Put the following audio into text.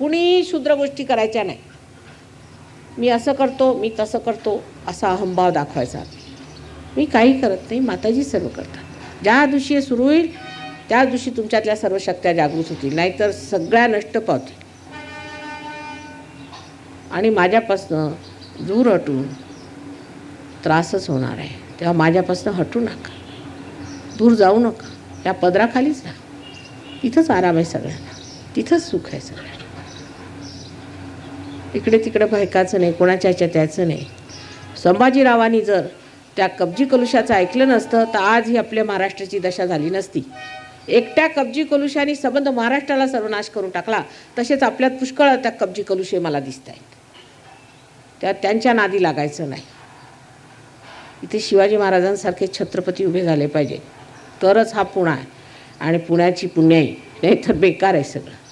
कुणी शूद्र गोष्टी करायच्या नाही. मी असं करतो, मी तसं करतो असा अहंभाव दाखवायचा. मी काही करत नाही, माताजी सर्व करतात. ज्या दिवशी हे सुरू होईल त्या दिवशी तुमच्यातल्या सर्व शक्त्या जागृत होतील, नाहीतर सगळ्या नष्ट पावतील. आणि माझ्यापासनं दूर हटून त्रासच होणार आहे. तेव्हा माझ्यापासनं हटू नका, दूर जाऊ नका, या पदराखालीच राहा. तिथंच आराम आहे सगळ्यांना, तिथंच सुख आहे सगळ्यांना. इकडे तिकडे भयकाचं नाही, कोणाच्या ह्याच्यात यायचं नाही. संभाजीरावांनी जर त्या कब्जी कलुशाचं ऐकलं नसतं तर आज ही आपल्या महाराष्ट्राची दशा झाली नसती. एकट्या कब्जी कलुशाने संबंध महाराष्ट्राला सर्वनाश करून टाकला. तसेच आपल्यात पुष्कळ त्या कब्जी कलुशे मला दिसत आहेत. त्या त्यांच्या नादी लागायचं नाही. इथे शिवाजी महाराजांसारखे छत्रपती उभे झाले पाहिजे, तरच हा पुणा आहे आणि पुण्याची पुण्याई, नाही तर बेकार आहे सगळं.